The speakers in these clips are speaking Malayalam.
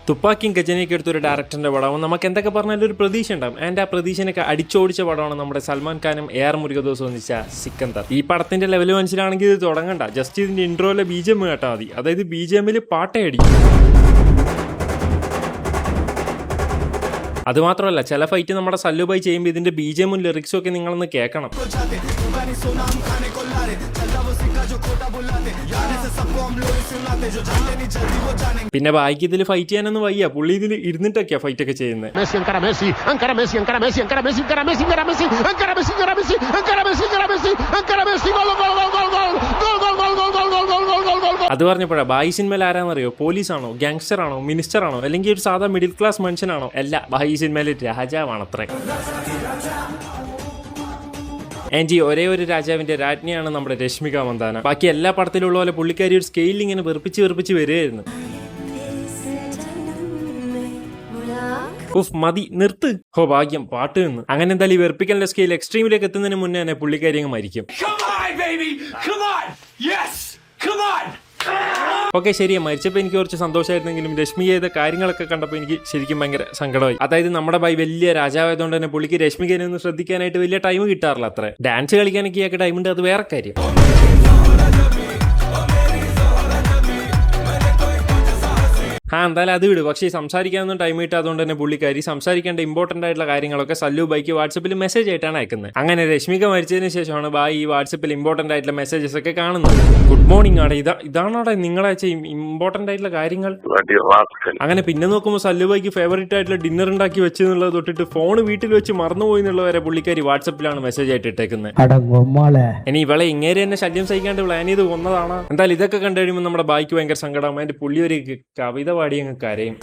തുപ്പാക്കിയും ഗജനയൊക്കെ എടുത്തൊരു ഡയറക്ടറിന്റെ പടവും നമുക്ക് എന്തൊക്കെ പറഞ്ഞാലും ഒരു പ്രതീക്ഷ ഉണ്ടാവും. ആൻഡ് ആ പ്രതീക്ഷനൊക്കെ അടിച്ചോടിച്ച പടമാണ് നമ്മുടെ സൽമാൻ ഖാനും AR മുരുകദോസും ഒന്നിച്ച സിക്കന്ദർ. ഈ പടത്തിന്റെ ലെവൽ മനസ്സിലാണെങ്കിൽ ഇത് തുടങ്ങണ്ട, ജസ്റ്റ് ഇതിന്റെ ഇൻട്രോയിലെ BGM കേട്ടാൽ മതി. അതായത് BGMൽ പാട്ടേ അടിക്കും. അതുമാത്രമല്ല, ചില ഫൈറ്റ് നമ്മുടെ സല്ലുബായി ചെയ്യുമ്പോൾ ഇതിന്റെ BGMും ലിറിക്സും ഒക്കെ നിങ്ങളൊന്ന് കേൾക്കണം. പിന്നെ ബാക്കി ഇതിൽ ഫൈറ്റ് ചെയ്യാനൊന്നും വയ്യ, പുള്ളി ഇതിൽ ഇരുന്നിട്ടൊക്കെയാ ഫൈറ്റ് ഒക്കെ ചെയ്യുന്നത്. അത് പറഞ്ഞപ്പോഴാ ബായി സിനിമയിൽ ആരാന്നറിയോ? പോലീസാണോ, ഗാങ്സ്റ്റർ ആണോ, മിനിസ്റ്റർ ആണോ, അല്ലെങ്കിൽ ഒരു സാധാ മിഡിൽ ക്ലാസ് മനുഷ്യനാണോ? അല്ല, ബായി സിനിമയിൽ രാജാവാണത്രേ. ആൻഡ് ഈ ഒരേ ഒരു രാജാവിന്റെ രാജ്ഞിയാണ് നമ്മുടെ രശ്മിക മന്ദാന. ബാക്കി എല്ലാ പടത്തിലുള്ള പോലെ പുള്ളിക്കാരി ഒരു സ്കെയിലിൽ ഇങ്ങനെ വെറുപ്പിച്ച് വരികയായിരുന്നു. മതി, നിർത്ത്. ഹോ ഭാഗ്യം, പാട്ട് നിന്ന്. അങ്ങനെ എന്തായാലും ഈ വെറുപ്പിക്കലിന്റെ സ്കെയിൽ എക്സ്ട്രീമിലേക്ക് എത്തുന്നതിന് മുന്നേ തന്നെ പുള്ളിക്കാരി അങ്ങ് മരിക്കും. ഓക്കെ, ശരിയാ, മരിച്ചപ്പോൾ എനിക്ക് കുറച്ച് സന്തോഷമായിരുന്നെങ്കിലും രശ്മി ചെയ്ത കാര്യങ്ങളൊക്കെ കണ്ടപ്പോൾ എനിക്ക് ശരിക്കും ഭയങ്കര സങ്കടമായി. അതായത് നമ്മുടെ ബൈ വലിയ രാജാവായതുകൊണ്ട് തന്നെ പുള്ളിക്ക് രശ്മികനെ ഒന്ന് ശ്രദ്ധിക്കാനായിട്ട് വലിയ ടൈം കിട്ടാറില്ല. അത്ര ഡാൻസ് കളിക്കാനൊക്കെ ഇയാൾക്ക് ടൈമുണ്ട്, അത് വേറെ കാര്യം. എന്തായാലും അത് വിടും. പക്ഷേ സംസാരിക്കാനൊന്നും ടൈം കിട്ടാത്തതുകൊണ്ട് തന്നെ പുള്ളിക്കാരി സംസാരിക്കേണ്ട ഇമ്പോർട്ടന്റ് ആയിട്ടുള്ള കാര്യങ്ങളൊക്കെ സല്ലു ബൈക്ക് വാട്സപ്പിൽ മെസ്സേജ് ആയിട്ടാണ് അയക്കുന്നത്. അങ്ങനെ രശ്മിക മരിച്ചതിന് ശേഷമാണ് ബായി ഈ വാട്സപ്പിൽ ഇമ്പോർട്ടന്റ് ആയിട്ടുള്ള മെസ്സേജസ് ഒക്കെ കാണുന്നത്. ഗുഡ് മോർണിംഗ് ആടെ, ഇതാണോടെ നിങ്ങളയച്ച ഇമ്പോർട്ടന്റ് ആയിട്ടുള്ള കാര്യങ്ങൾ. അങ്ങനെ പിന്നെ നോക്കുമ്പോൾ സല്ലു ബൈക്ക് ഫേവറേറ്റ് ആയിട്ടുള്ള ഡിന്നർ ഉണ്ടാക്കി വെച്ചെന്നുള്ളത് തൊട്ടിട്ട് ഫോൺ വീട്ടിൽ വെച്ച് മറന്നുപോയി എന്നുള്ളവരെ പുള്ളിക്കാരി വാട്സപ്പിലാണ് മെസ്സേജ് ആയിട്ട് ഇട്ടേക്കുന്നത്. ഇനി ഇവളെ ഇങ്ങേരെ തന്നെ ശല്യം സഹിക്കാണ്ട് പ്ലാൻ ചെയ്ത് കൊന്നതാണ്. എന്തായാലും ഇതൊക്കെ കണ്ടു കഴിയുമ്പോൾ നമ്മുടെ ബായിക്ക് ഭയങ്കര സങ്കടം. അതിന്റെ പുള്ളി ഒരു കവിത പാടി അങ്ങ് കരയും.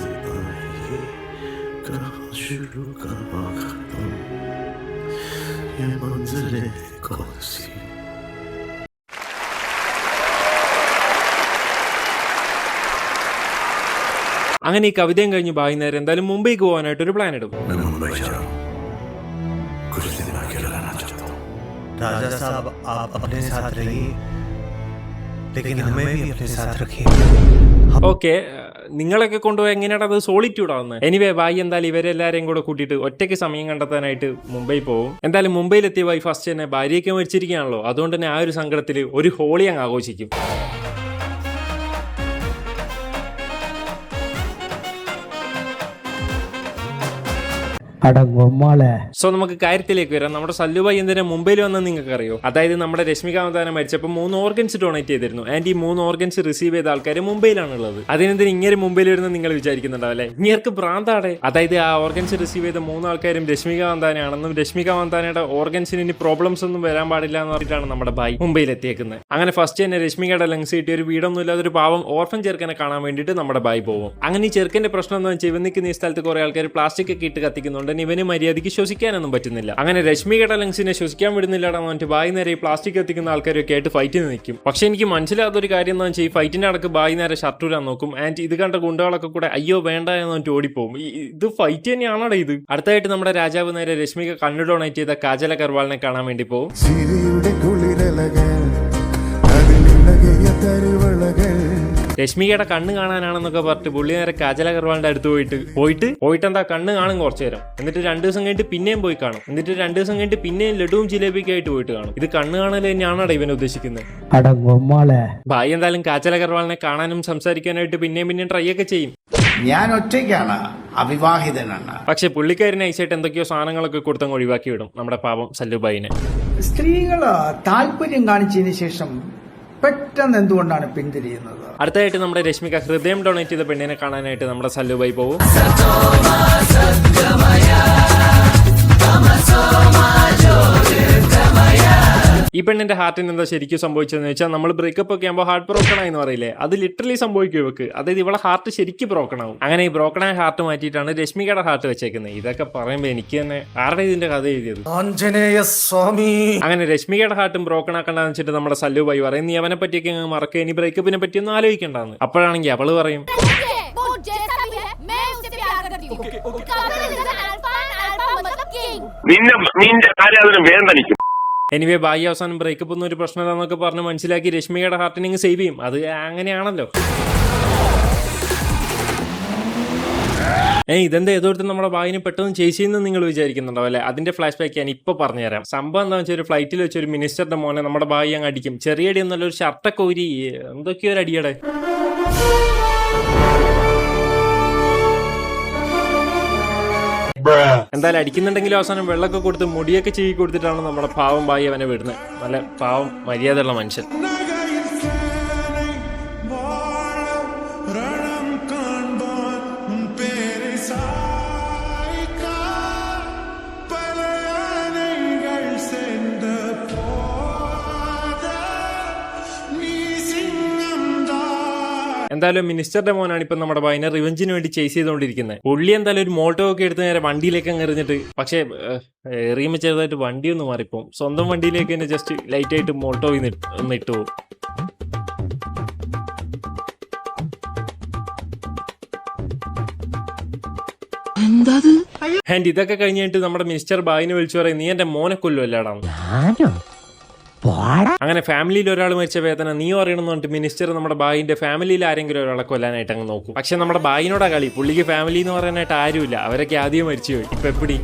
അങ്ങനെ ഈ കവിതയും കഴിഞ്ഞ് ബായി നേരം എന്തായാലും മുംബൈക്ക് പോകാനായിട്ട് ഒരു പ്ലാൻ ഇടും. ഓക്കെ, നിങ്ങളൊക്കെ കൊണ്ടുപോയി എങ്ങനെയാണ് അത് സോളിറ്റ്യൂഡ് ആവുന്നത്? എനിവേ ബായി എന്തായാലും ഇവരെല്ലാരെയും കൂടെ കൂട്ടിയിട്ട് ഒറ്റയ്ക്ക് സമയം കണ്ടെത്താനായിട്ട് മുംബൈ പോകും. എന്തായാലും മുംബൈയിലെത്തിയ ബായി ഫസ്റ്റ് തന്നെ ഭാര്യയൊക്കെ മരിച്ചിരിക്കുകയാണല്ലോ, അതുകൊണ്ട് തന്നെ ആ ഒരു സങ്കടത്തിൽ ഒരു ഹോളി അങ്ങ് ആഘോഷിക്കും. സോ നമുക്ക് കാര്യത്തിലേക്ക് വരാം. നമ്മുടെ സല്ലുബായി എന്തിനാ മുംബൈയിൽ വന്നത് നിങ്ങൾക്ക് അറിയോ? അതായത് നമ്മുടെ രശ്മിക മന്ദാന മരിച്ചപ്പോൾ 3 ഓർഗൻസ് ഡൊണേറ്റ് ചെയ്തിരുന്നു. ആൻഡ് ഈ 3 ഓർഗൻസ് റിസീവ് ചെയ്ത ആൾക്കാർ മുംബൈയിലാണുള്ളത്. അതിനെന്തിന് ഇങ്ങനെ മുംബൈയിൽ വരുന്നത് നിങ്ങൾ വിചാരിക്കുന്നുണ്ടാവല്ലേ? ഇങ്ങേർക്ക് ഭ്രാന്താടെ. അതായത് ആ ഓർഗൻസ് റിസീവ് ചെയ്ത 3 ആൾക്കാരും രശ്മിക മന്ദാനയാണെന്നും രശ്മിക മന്ദാനയുടെ ഓർഗൻസിന് ഇനി പ്രോബ്ലംസ് ഒന്നും വരാൻ പാടില്ല എന്ന് പറഞ്ഞിട്ടാണ് നമ്മുടെ ബായി മുംബൈയിൽ എത്തിയേക്കുന്നത്. അങ്ങനെ ഫസ്റ്റ് തന്നെ രശ്മികയുടെ ലങ്സ് കിട്ടിയ ഒരു വീടൊന്നും ഇല്ലാതെ ഒരു പാവം ഓർഫൻ ചെറുക്കനെ കാണാൻ വേണ്ടിയിട്ട് നമ്മുടെ ബായി പോകും. അങ്ങനെ ഈ ചെറുക്കന്റെ പ്രശ്നം എന്ന് വെച്ചാൽ ഇവൻ നിൽക്കുന്ന ഈ സ്ഥലത്ത് കുറെ ആൾക്കാർ പ്ലാസ്റ്റിക് ഒക്കെ ഇട്ട് കത്തിക്കുന്നുണ്ട്. ഇവന് മര്യാദയ്ക്ക് ശ്വസിക്കാനൊന്നും പറ്റുന്നില്ല. അങ്ങനെ രശ്മികയുടെ ലങ്സിനെ ശ്വസിക്കാൻ വിടുന്നില്ലാടാന്ന് പറഞ്ഞിട്ട് ബായി നേരെ ഈ പ്ലാസ്റ്റിക് എത്തിക്കുന്ന ആൾക്കാരൊക്കെ ആയിട്ട് ഫൈറ്റിന് നിൽക്കും. പക്ഷെ എനിക്ക് മനസ്സിലാത്തൊരു കാര്യം എന്ന് വെച്ചാൽ ഈ ഫൈറ്റിന്റെ അടക്ക് ബായി നേരെ ഷർട്ടൂരാൻ നോക്കും. ആൻഡ് ഇത് കണ്ട ഗുണ്ടകളൊക്കെ കൂടെ അയ്യോ വേണ്ട എന്ന് പറഞ്ഞിട്ട് ഓടിപ്പോകും. ഇത് ഫൈറ്റ് തന്നെയാണോടെ ഇത്? അടുത്തായിട്ട് നമ്മുടെ രാജാവ് നേരെ രശ്മിക കണ്ണ് ഡൊണേറ്റ് ചെയ്ത കാജൽ അഗർവാളിനെ കാണാൻ വേണ്ടി പോകും. രശ്മികയുടെ കണ്ണ് കാണാനാണെന്നൊക്കെ പറഞ്ഞിട്ട് പുള്ളി നേരെ കാജൽ അഗർവാളിന്റെ അടുത്ത് പോയിട്ട് എന്താ കണ്ണ് കാണും കുറച്ചു നേരം. എന്നിട്ട് 2 ദിവസം കഴിഞ്ഞിട്ട് പിന്നെയും പോയി കാണും. എന്നിട്ട് 2 ദിവസം കഴിഞ്ഞിട്ട് പിന്നെയും ലഡുവും ജിലേബിയൊക്കെ ആയിട്ട് പോയിട്ട് കാണും. ഇത് കണ്ണ് കാണൽ തന്നെയാണോ ഇവൻ ഉദ്ദേശിക്കുന്നത്? ഭായി എന്തായാലും കാജൽ അഗർവാളിനെ കാണാനും സംസാരിക്കാനായിട്ട് പിന്നെയും ട്രൈ ഒക്കെ ചെയ്യും. ഞാൻ ഒറ്റയ്ക്കാണ്, അവിവാഹിതനാണ്. പക്ഷെ പുള്ളിക്കാരൻ നൈസായിട്ട് എന്തൊക്കെയോ സാധനങ്ങളൊക്കെ കൊടുത്തങ്ങ് ഒഴിവാക്കി വിടും നമ്മുടെ പാവം സല്ലുബായിനെ. സ്ത്രീകള് താല്പര്യം കാണിച്ചതിന് ശേഷം പെട്ടെന്ന് എന്തുകൊണ്ടാണ് പിന്തിരിയുന്നത്? അടുത്തായിട്ട് നമ്മുടെ രശ്മിക ഹൃദയം ഡൊണേറ്റ് ചെയ്ത പെണ്ണിനെ കാണാനായിട്ട് നമ്മുടെ സല്ലുബായി പോകും. ഈ പെണ്ണിന്റെ ഹാർട്ടിന് എന്താ ശരിക്കും സംഭവിച്ചതെന്ന് വെച്ചാൽ നമ്മൾ ബ്രേക്കപ്പ് ഒക്കെ ആകുമ്പോൾ ഹാർട്ട് ബ്രോക്കൺ ആയെന്ന് പറയില്ലേ, അത് ലിറ്ററലി സംഭവിക്കും ഇവക്ക്. അതായത് ഇവളെ ഹാർട്ട് ശരിക്കും ബ്രോക്കൺ ആവും. അങ്ങനെ ഈ ബ്രോക്കണായ ഹാർട്ട് മാറ്റിയിട്ടാണ് രശ്മികയുടെ ഹാർട്ട് വെച്ചേക്കുന്നത്. ഇതൊക്കെ പറയുമ്പോൾ എനിക്ക് തന്നെ ആരുടെ ഇതിന്റെ കഥ എഴുതിയത്? അങ്ങനെ രശ്മികയുടെ ഹാർട്ടും ബ്രോക്കൺ ആക്കണ്ടെന്ന് വെച്ചിട്ട് നമ്മുടെ സല്ലുബായി പറയും നീ അവനെ പറ്റിയൊക്കെ മറക്കുക, ഇനി ബ്രേക്കപ്പിനെ പറ്റിയൊന്നും ആലോചിക്കണ്ടെന്ന്. അപ്പോഴാണെങ്കിൽ അവള് പറയും എനിവേ ബായി അവസാനം ബ്രേക്കപ്പ് ഒന്നും ഒരു പ്രശ്നമില്ലെന്നൊക്കെ പറഞ്ഞ് മനസ്സിലാക്കി രശ്മികയുടെ ഹാർട്ടിനെ സേവ് ചെയ്യും. അത് അങ്ങനെയാണല്ലോ. ഇതെന്താ ഏതോടത്ത് നമ്മുടെ ഭായിനെ പെട്ടെന്ന് ചേച്ചിന്ന് നിങ്ങൾ വിചാരിക്കുന്നുണ്ടോ അല്ലെ? അതിന്റെ ഫ്ലാഷ് ബാക്ക് ഞാൻ ഇപ്പൊ പറഞ്ഞുതരാം. സംഭവം എന്താണെന്ന് വെച്ചാൽ ഒരു ഫ്ലൈറ്റിൽ വെച്ച് ഒരു മിനിസ്റ്ററുടെ മോനെ നമ്മുടെ ഭായി അങ്ങ് അടിക്കും. ചെറിയ അടി ഒന്നല്ല, ഒരു ഷർട്ടൊക്കെ ഊരി എന്തൊക്കെയോ ഒരു അടിയടെ. എന്തായാലും അടിക്കുന്നുണ്ടെങ്കിലും അവസാനം വെള്ളമൊക്കെ കൊടുത്ത് മുടിയൊക്കെ ചീവി കൊടുത്തിട്ടാണ് നമ്മുടെ പാവം ഭായി അവനെ വിടുന്നത്. നല്ല പാവം മര്യാദയുള്ള മനുഷ്യൻ. എന്തായാലും മിനിസ്റ്ററുടെ മോനാണ് ഇപ്പൊ നമ്മുടെ ഭായിനെ റിവെഞ്ചിന് വേണ്ടി ചേസ് ചെയ്തുകൊണ്ടിരിക്കുന്നത്. പുള്ളി എന്തായാലും ഒരു മോൾട്ടോ ഒക്കെ എടുത്ത് നേരെ വണ്ടിയിലേക്ക് അങ്ങ് എറിഞ്ഞിട്ട്, പക്ഷേ എറിയുമ്പോൾ ചെറുതായിട്ട് വണ്ടി ഒന്ന് മാറിപ്പോവും. സ്വന്തം വണ്ടിയിലേക്ക് തന്നെ ജസ്റ്റ് ലൈറ്റ് ആയിട്ട് മോൾട്ടോ ഒന്ന് ഇട്ടു പോകും. ആൻഡ് ഇതൊക്കെ കഴിഞ്ഞിട്ട് നമ്മുടെ മിനിസ്റ്റർ ഭായിനെ വിളിച്ചു പറയും, നീ എന്റെ മോനെ കൊല്ലുമല്ലാടാ. അങ്ങനെ ഫാമിലിയിൽ ഒരാൾ മരിച്ച വേദന നീ അറിയണമെന്ന് പറഞ്ഞിട്ട് മിനിസ്റ്റർ നമ്മുടെ ഭായിന്റെ ഫാമിലിയിൽ ആരെങ്കിലും ഒരാളെ കൊല്ലാനായിട്ട് അങ്ങ് നോക്കും. പക്ഷെ നമ്മുടെ ഭായിനോടാ കളി. പുള്ളിക്ക് ഫാമിലി എന്ന് പറയാനായിട്ട് ആരുമില്ല. അവരൊക്കെ ആദ്യം മരിച്ചുപോയി. ഇപ്പൊ എപ്പിടി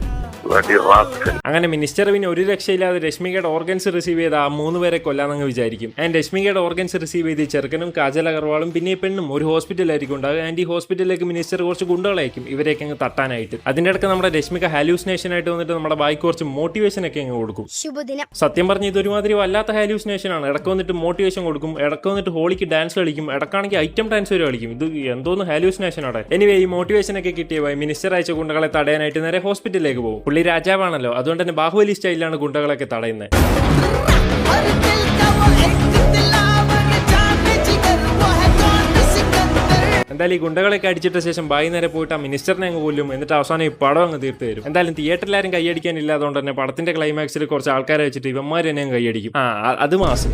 അങ്ങനെ മിനിസ്റ്റർ പിന്നെ ഒരു രക്ഷയില്ലാതെ രശ്മികയുടെ ഓർഗൻസ് റിസീവ് ചെയ്ത ആ 3 പേരെ കൊല്ലാന്നങ്ങ് വിചാരിക്കും. ആൻഡ് രശ്മികയുടെ ഓർഗൻസ് റിസീവ് ചെയ്ത് ചെറുക്കനും കാജൽ അഗർവാളും പിന്നെ പെണ്ണും ഒരു ഹോസ്പിറ്റലായിരിക്കും ഉണ്ടാകും. ആൻഡ് ഈ ഹോസ്പിറ്റലിലേക്ക് മിനിസ്റ്റർ കുറച്ച് ഗുണ്ടകളായിരിക്കും ഇവരെയൊക്കെ അങ്ങ് തട്ടാനായിട്ട്. അതിന്റെ ഇടയ്ക്ക് നമ്മുടെ രശ്മിക ഹാലൂസിനേഷൻ ആയിട്ട് വന്നിട്ട് നമ്മുടെ ബായിക്ക് കുറച്ച് മോട്ടിവേഷൻ ഒക്കെ അങ്ങ് കൊടുക്കും. സത്യം പറഞ്ഞ ഇതൊരുമാതിരി വല്ലാത്ത ഹാലൂസിനേഷൻ ആണ്. ഇടയ്ക്ക് വന്നിട്ട് മോട്ടിവേഷൻ കൊടുക്കും, ഇടയ്ക്ക് വന്നിട്ട് ഹോളിക്ക് ഡാൻസ് കളിക്കും, ഇടക്കാണെങ്കിൽ ഐറ്റം ഡാൻസ് വരെ കളിക്കും. ഇത് എന്തോന്ന് ഹാലൂസിനേഷൻ ആണ്. എനിവേ ഈ മോട്ടിവേഷൻ ഒക്കെ കിട്ടിയ മിനിസ്റ്റർ അയച്ച ഗുണ്ടകളെ തടയാനായിട്ട് നേരെ ഹോസ്പിറ്റലിലേക്ക് പോകും. പുള്ളി രാജാവാണല്ലോ, അതുകൊണ്ട് തന്നെ ബാഹുബലി സ്റ്റൈലിലാണ് ഗുണ്ടകളൊക്കെ തടയുന്നത്. എന്തായാലും ഈ ഗുണ്ടകളൊക്കെ അടിച്ചിട്ട ശേഷം ബായി നേരെ പോയിട്ട് ആ മിനിസ്റ്ററിനെ അങ്ങ് കൊല്ലും. എന്നിട്ട് അവസാനം ഈ പടം അങ്ങ് തീർത്ത് തരും. എന്തായാലും തിയേറ്ററിലാരും കൈയടിക്കാനില്ലാതുകൊണ്ട് തന്നെ പടത്തിന്റെ ക്ലൈമാക്സിൽ കുറച്ച് ആൾക്കാരെ വെച്ചിട്ട് ഇവന്മാർ തന്നെ കൈയടിക്കും. അത് മാസം.